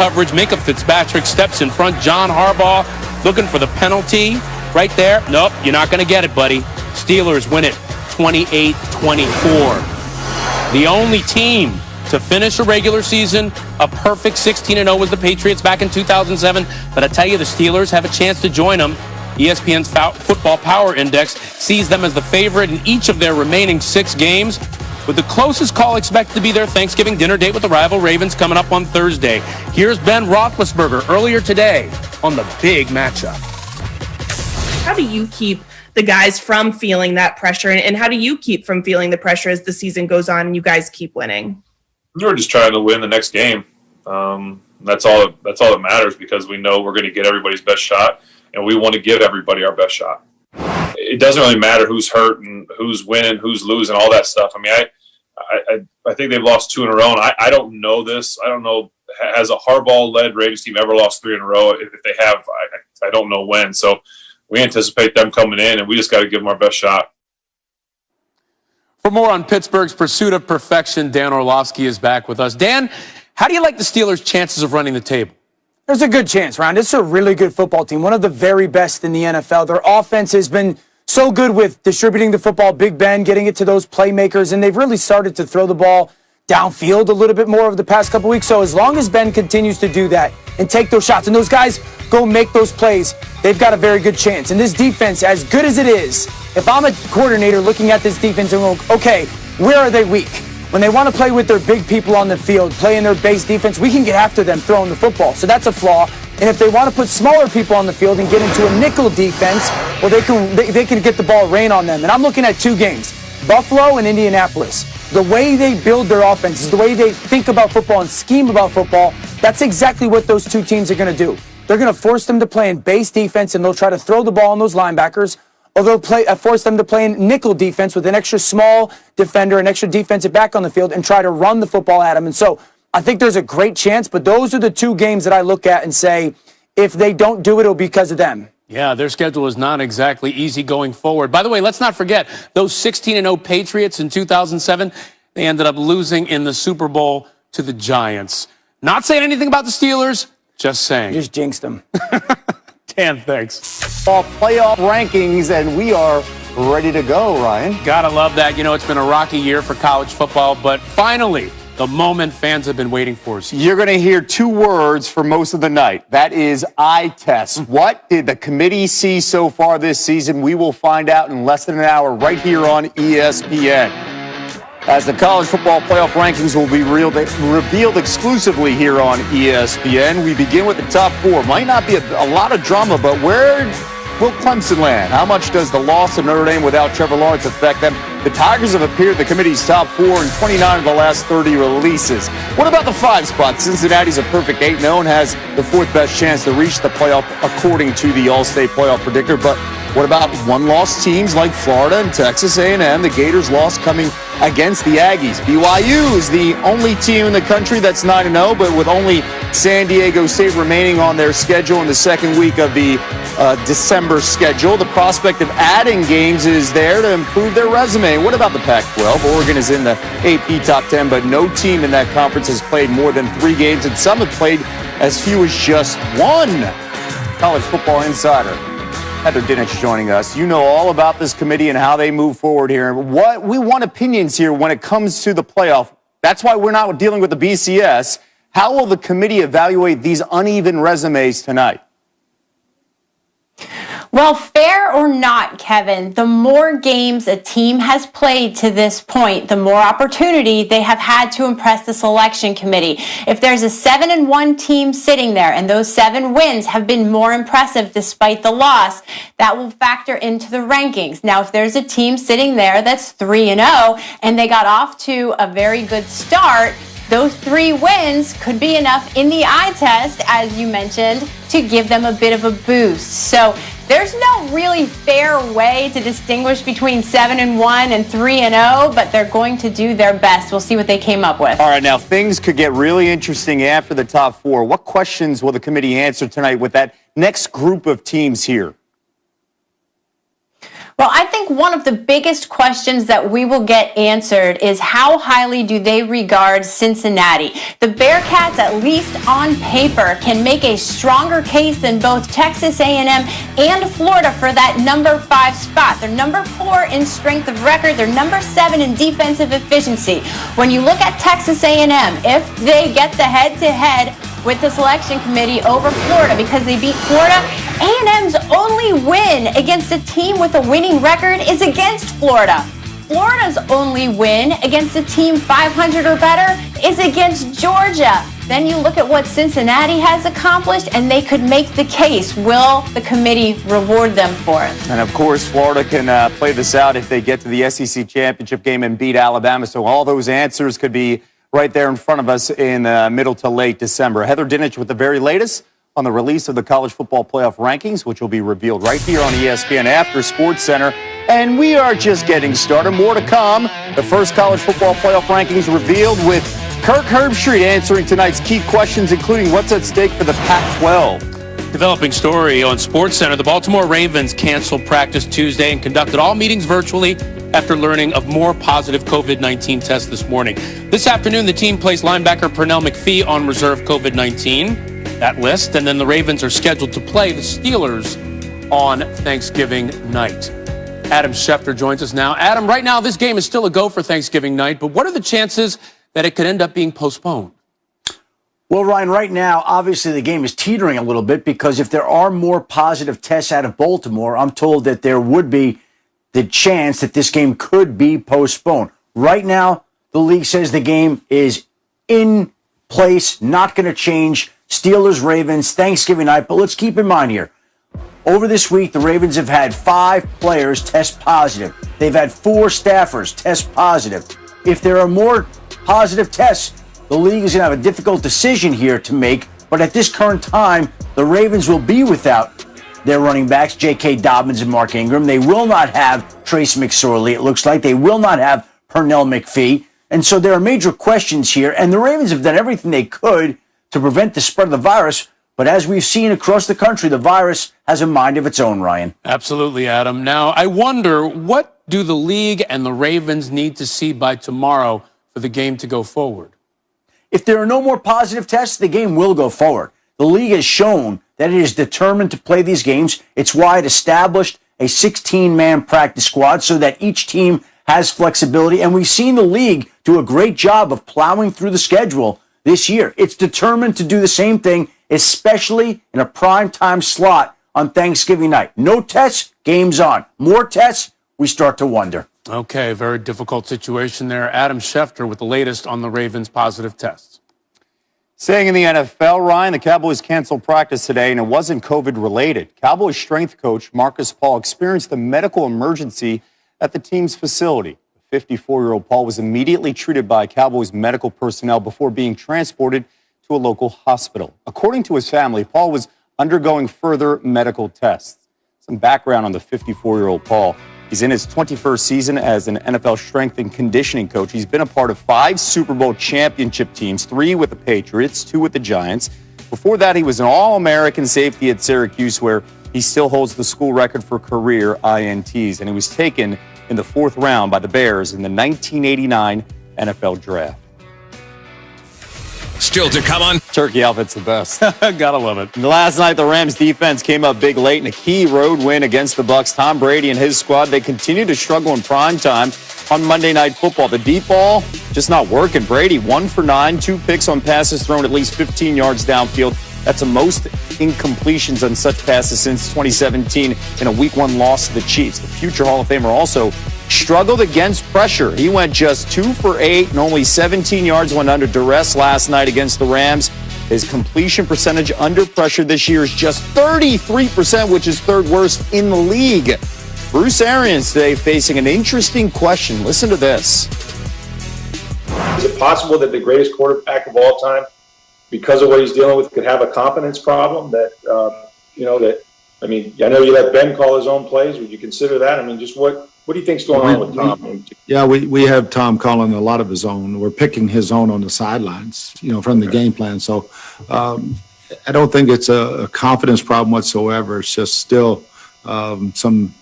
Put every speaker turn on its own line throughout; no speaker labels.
Coverage. Minka Fitzpatrick steps in front. John Harbaugh looking for the penalty right there. Nope, you're not going to get it, buddy. Steelers win it 28-24. The only team to finish a regular season a perfect 16-0 was the Patriots back in 2007. But I tell you, the Steelers have a chance to join them. ESPN's Football Power Index sees them as the favorite in each of their remaining 6 games, with the closest call expected to be their Thanksgiving dinner date with the rival Ravens coming up on Thursday. Here's Ben Roethlisberger earlier today on the big matchup.
How do you keep the guys from feeling that pressure, and how do you keep from feeling the pressure as the season goes on and you guys keep winning?
We're just trying to win the next game. That's all that matters, because we know we're going to get everybody's best shot, and we want to give everybody our best shot. It doesn't really matter who's hurt and who's winning, who's losing, all that stuff. I mean, I think they've lost 2 in a row, and I don't know this. I don't know, has a Harbaugh-led Ravens team ever lost 3 in a row? If they have, I don't know when. So we anticipate them coming in, and we just got to give them our best shot.
For more on Pittsburgh's pursuit of perfection, Dan Orlovsky is back with us. Dan, how do you like the Steelers' chances of running the table?
There's a good chance, Ryan. This is a really good football team, one of the very best in the NFL. Their offense has been so good with distributing the football, Big Ben, getting it to those playmakers, and they've really started to throw the ball downfield a little bit more over the past couple weeks. So as long as Ben continues to do that and take those shots, and those guys go make those plays, they've got a very good chance. And this defense, as good as it is, if I'm a coordinator looking at this defense and going, okay, where are they weak? When they want to play with their big people on the field, play in their base defense, we can get after them throwing the football. So that's a flaw. And if they want to put smaller people on the field and get into a nickel defense, well, they can get the ball rain on them. And I'm looking at 2 games, Buffalo and Indianapolis. The way they build their offenses, the way they think about football and scheme about football, that's exactly what those 2 teams are going to do. They're going to force them to play in base defense, and they'll try to throw the ball on those linebackers, or they'll force them to play in nickel defense with an extra small defender, an extra defensive back on the field, and try to run the football at them. And so I think there's a great chance, but those are the 2 games that I look at and say, if they don't do it, it'll be because of them.
Yeah, their schedule is not exactly easy going forward. By the way, let's not forget, those 16-0 Patriots in 2007, they ended up losing in the Super Bowl to the Giants. Not saying anything about the Steelers, just saying.
Just jinxed them.
Dan, thanks.
Playoff rankings, and we are ready to go, Ryan.
Gotta love that. You know, it's been a rocky year for college football, but finally, the moment fans have been waiting for.
You're going to hear 2 words for most of the night. That is eye test. What did the committee see so far this season? We will find out in less than an hour right here on ESPN. As the college football playoff rankings will be revealed exclusively here on ESPN. We begin with the top 4. Might not be a lot of drama, but where will Clemson land? How much does the loss of Notre Dame without Trevor Lawrence affect them? The Tigers have appeared in the committee's top 4 in 29 of the last 30 releases. What about the 5 spot? Cincinnati's a perfect 8-0 and has the 4th best chance to reach the playoff according to the All-State playoff predictor. But what about one-loss teams like Florida and Texas A&M? The Gators' loss coming against the Aggies. BYU is the only team in the country that's 9-0, but with only San Diego State remaining on their schedule in the second week of the December schedule. The prospect of adding games is there to improve their resume. What about the Pac-12? Oregon is in the AP top 10, but no team in that conference has played more than 3 games, and some have played as few as just 1. College Football Insider Heather Dinich joining us. You know all about this committee and how they move forward here. What we want opinions here when it comes to the playoff. That's why we're not dealing with the BCS. How will the committee evaluate these uneven resumes tonight?
Well, fair or not, Kevin, the more games a team has played to this point, the more opportunity they have had to impress the selection committee. If there's a 7-1 team sitting there and those 7 wins have been more impressive despite the loss, that will factor into the rankings. Now, if there's a team sitting there that's 3-0 and they got off to a very good start, those 3 wins could be enough in the eye test, as you mentioned, to give them a bit of a boost. So there's no really fair way to distinguish between 7-1 and 3-0, but they're going to do their best. We'll see what they came up with.
All right, now things could get really interesting after the top 4. What questions will the committee answer tonight with that next group of teams here?
Well, I think one of the biggest questions that we will get answered is how highly do they regard Cincinnati? The Bearcats, at least on paper, can make a stronger case than both Texas A&M and Florida for that number 5 spot. They're number 4 in strength of record. They're number 7 in defensive efficiency. When you look at Texas A&M, if they get the head-to-head with the selection committee over Florida because they beat Florida, A&M's only win against a team with a winning record is against Florida. Florida's only win against a team 500 or better is against Georgia. Then you look at what Cincinnati has accomplished, and they could make the case. Will the committee reward them for it?
And, of course, Florida can play this out if they get to the SEC championship game and beat Alabama. So all those answers could be right there in front of us in middle to late December. Heather Dinich with the very latest on the release of the college football playoff rankings, which will be revealed right here on ESPN after SportsCenter. And we are just getting started. More to come. The first college football playoff rankings revealed with Kirk Herbstreit answering tonight's key questions, including what's at stake for the Pac-12.
Developing story on SportsCenter. The Baltimore Ravens canceled practice Tuesday and conducted all meetings virtually after learning of more positive COVID-19 tests this morning. This afternoon, the team placed linebacker Pernell McPhee on reserve COVID-19, that list, and then the Ravens are scheduled to play the Steelers on Thanksgiving night. Adam Schefter joins us now. Adam, right now, this game is still a go for Thanksgiving night, but what are the chances that it could end up being postponed?
Well, Ryan, right now, obviously the game is teetering a little bit because if there are more positive tests out of Baltimore, I'm told that there would be the chance that this game could be postponed. Right now, the league says the game is in place, not going to change. Steelers, Ravens, Thanksgiving night. But let's keep in mind here, over this week, the Ravens have had 5 players test positive. They've had 4 staffers test positive. If there are more positive tests, the league is going to have a difficult decision here to make. But at this current time, the Ravens will be without their running backs, J.K. Dobbins and Mark Ingram. They will not have Trace McSorley, it looks like. They will not have Pernell McPhee. And so there are major questions here. And the Ravens have done everything they could to prevent the spread of the virus. But as we've seen across the country, the virus has a mind of its own, Ryan.
Absolutely, Adam. Now, I wonder, what do the league and the Ravens need to see by tomorrow for the game to go forward?
If there are no more positive tests, the game will go forward. The league has shown that it is determined to play these games. It's why it established a 16-man practice squad so that each team has flexibility. And we've seen the league do a great job of plowing through the schedule this year. It's determined to do the same thing, especially in a primetime slot on Thanksgiving night. No tests, game's on. More tests, we start to wonder.
Okay, very difficult situation there. Adam Schefter with the latest on the Ravens' positive tests.
Staying in the NFL, Ryan, the Cowboys canceled practice today, and it wasn't COVID-related. Cowboys strength coach Marcus Paul experienced a medical emergency at the team's facility. 54-year-old Paul was immediately treated by Cowboys medical personnel before being transported to a local hospital. According to his family, Paul was undergoing further medical tests. Some background on the 54-year-old Paul. He's in his 21st season as an NFL strength and conditioning coach. He's been a part of 5 Super Bowl championship teams, 3 with the Patriots, 2 with the Giants. Before that, he was an All-American safety at Syracuse, where he still holds the school record for career INTs. And he was taken in the 4th round by the Bears in the 1989 NFL Draft.
Still to come on.
Turkey outfit's the best.
Gotta love it.
Last night, the Rams defense came up big late in a key road win against the Bucs. Tom Brady and his squad, they continue to struggle in prime time on Monday Night Football. The deep ball just not working. Brady 1 for 9, 2 picks on passes thrown at least 15 yards downfield. That's the most incompletions on such passes since 2017 in a Week 1 loss to the Chiefs. The future Hall of Famer also struggled against pressure. He went just 2 for 8 and only 17 yards went under duress last night against the Rams. His completion percentage under pressure this year is just 33%, which is 3rd worst in the league. Bruce Arians today facing an interesting question. Listen to this.
Is it possible that the greatest quarterback of all time, because of what he's dealing with, could have a confidence problem that, I know you let Ben call his own plays. Would you consider that? I mean, just what do you think's going on with Tom?
Yeah, we have Tom calling a lot of his own. We're picking his own on the sidelines, from the game plan. So I don't think it's a confidence problem whatsoever. It's just still some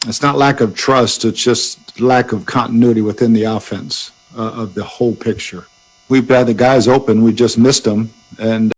it's not lack of trust. It's just lack of continuity within the offense of the whole picture. We've had the guys open. We just missed them. And